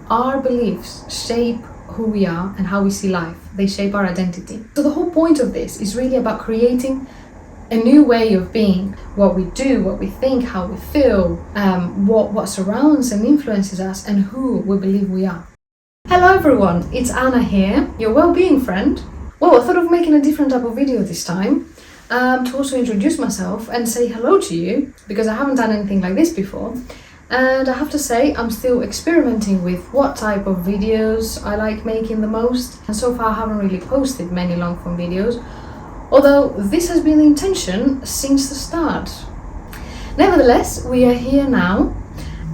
our beliefs shape who we are and how we see life. They shape our identity. So the whole point of this is really about creating a new way of being. What we do, what we think, how we feel, what surrounds and influences us, and who we believe we are. Hello everyone, it's Anna here, your well-being friend. Well, I thought of making a different type of video this time to also introduce myself and say hello to you, because I haven't done anything like this before. And I have to say, I'm still experimenting with what type of videos I like making the most. And so far I haven't really posted many long form videos, although this has been the intention since the start. Nevertheless, we are here now,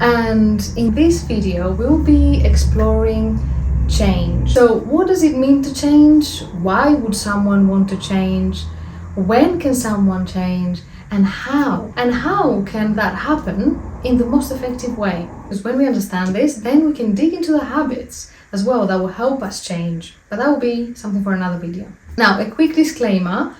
and in this video we'll be exploring change. So what does it mean to change? Why would someone want to change? When can someone change? And how? And how can that happen in the most effective way? Because when we understand this, then we can dig into the habits as well that will help us change. But that will be something for another video. Now, a quick disclaimer.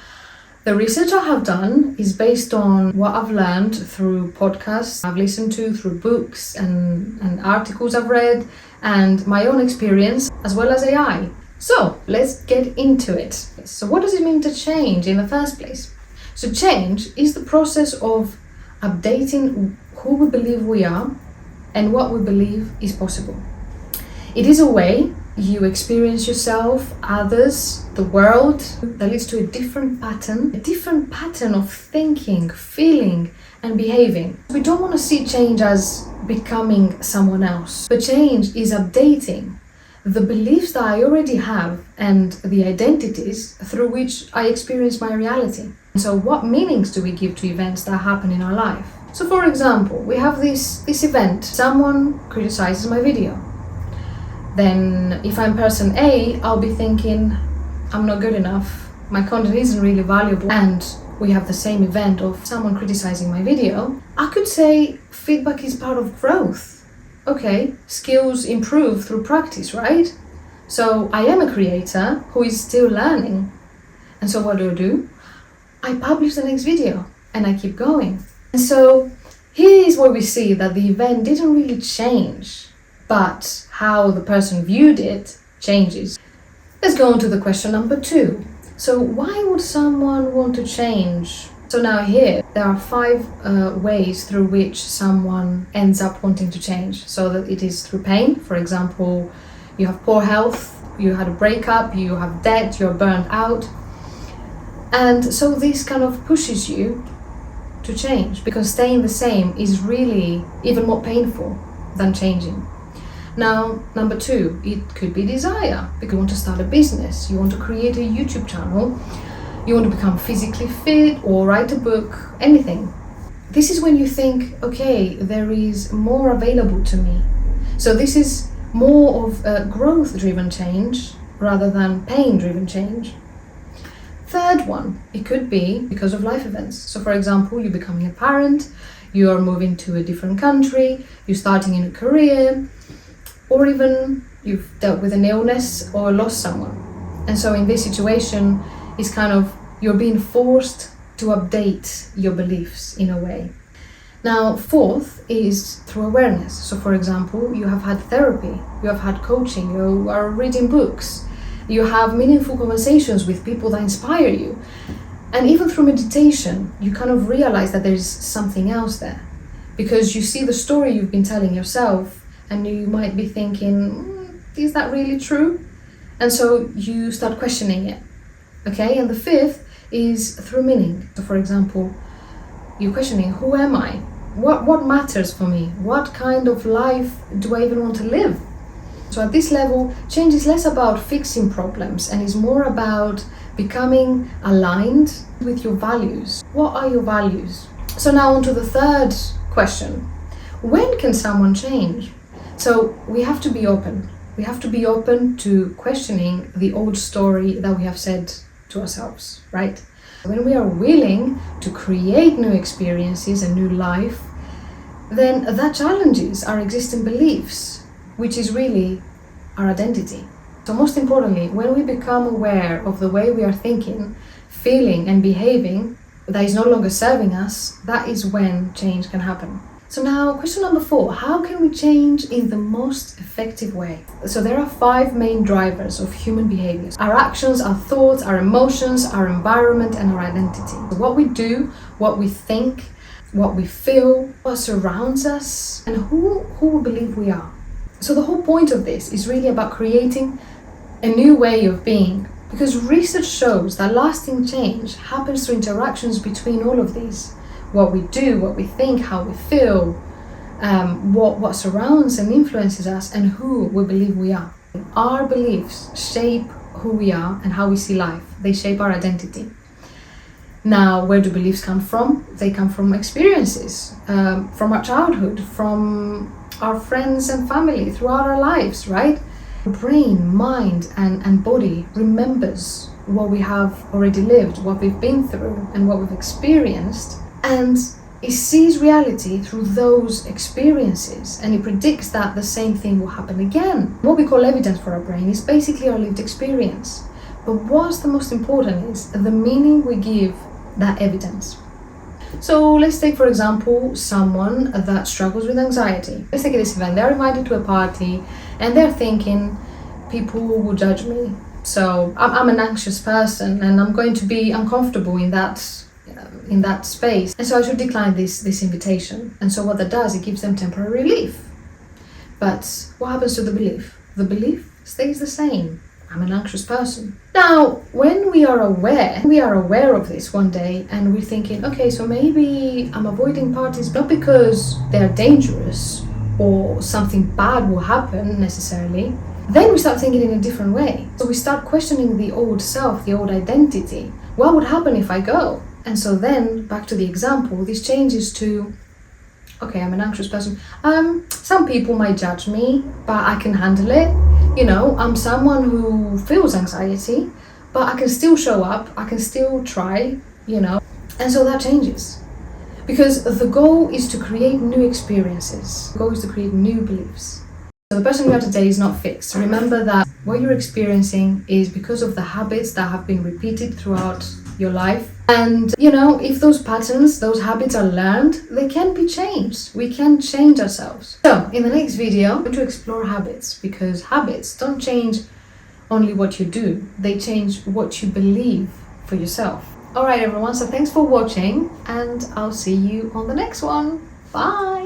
The research I have done is based on what I've learned through podcasts I've listened to, through books and articles I've read, and my own experience, as well as AI. So let's get into it. So what does it mean to change in the first place? So change is the process of updating who we believe we are and what we believe is possible. It is a way you experience yourself, others, the world, that leads to a different pattern of thinking, feeling, and behaving. We don't want to see change as becoming someone else, but change is updating the beliefs that I already have and the identities through which I experience my reality. So what meanings do we give to events that happen in our life? So for example, we have this event, someone criticizes my video. Then if I'm person A, I'll be thinking, I'm not good enough, my content isn't really valuable, and we have the same event of someone criticizing my video. I could say feedback is part of growth. Okay, skills improve through practice, right? So I am a creator who is still learning. And so what do? I publish the next video and I keep going. And so here is where we see that the event didn't really change, but how the person viewed it changes. Let's go on to the question number 2. So why would someone want to change? So now here, there are 5 ways through which someone ends up wanting to change. So that it is through pain. For example, you have poor health, you had a breakup, you have debt, you're burnt out. And so this kind of pushes you to change, because staying the same is really even more painful than changing. Now, number 2, it could be desire, because you want to start a business, you want to create a YouTube channel, you want to become physically fit or write a book, anything. This is when you think, okay, there is more available to me. So this is more of a growth-driven change rather than pain-driven change. Third one, it could be because of life events. So for example, you're becoming a parent, you are moving to a different country, you're starting a new career, or even you've dealt with an illness or lost someone. And so in this situation, it's kind of you're being forced to update your beliefs in a way. Now, fourth is through awareness. So for example, you have had therapy, you have had coaching, you are reading books, you have meaningful conversations with people that inspire you. And even through meditation, you kind of realize that there's something else there, because you see the story you've been telling yourself and you might be thinking, is that really true? And so you start questioning it. Okay, and the 5th is through meaning. So for example, you're questioning, who am I? What matters for me? What kind of life do I even want to live? So at this level, change is less about fixing problems and is more about becoming aligned with your values. What are your values? So now on to the 3rd question. When can someone change? So we have to be open. We have to be open to questioning the old story that we have said to ourselves, right? When we are willing to create new experiences and new life, then that challenges our existing beliefs, which is really our identity. So most importantly, when we become aware of the way we are thinking, feeling and behaving that is no longer serving us, that is when change can happen. So now, question number 4, how can we change in the most effective way? So there are 5 main drivers of human behaviors: our actions, our thoughts, our emotions, our environment, and our identity. So what we do, what we think, what we feel, what surrounds us, and who we believe we are. So the whole point of this is really about creating a new way of being, because research shows that lasting change happens through interactions between all of these. What we do, what we think, how we feel, what surrounds and influences us, and who we believe we are. Our beliefs shape who we are and how we see life. They shape our identity. Now, where do beliefs come from? They come from experiences, from our childhood, from our friends and family throughout our lives, right? Brain, mind, and body remembers what we have already lived, what we've been through, and what we've experienced. And it sees reality through those experiences, and it predicts that the same thing will happen again. What we call evidence for our brain is basically our lived experience. But what's the most important is the meaning we give that evidence. So let's take, for example, someone that struggles with anxiety. Let's take this event. They're invited to a party and they're thinking, people will judge me. So I'm an anxious person and I'm going to be uncomfortable in that space, and so I should decline this invitation. And so what that does, it gives them temporary relief. But what happens to the belief? The belief stays the same. I'm an anxious person. Now, when we are aware of this one day, and we're thinking, okay, so maybe I'm avoiding parties not because they're dangerous or something bad will happen necessarily, then we start thinking in a different way. So we start questioning the old self, the old identity. What would happen if I go? And so then, back to the example, this changes to, okay, I'm an anxious person. Some people might judge me, but I can handle it. You know, I'm someone who feels anxiety, but I can still show up, I can still try, you know. And so that changes. Because the goal is to create new experiences. The goal is to create new beliefs. So the person you are today is not fixed. Remember that what you're experiencing is because of the habits that have been repeated throughout your life. And, you know, if those patterns, those habits are learned, they can be changed. We can change ourselves. So in the next video, I'm going to explore habits, because habits don't change only what you do. They change what you believe for yourself. All right, everyone. So thanks for watching, and I'll see you on the next one. Bye.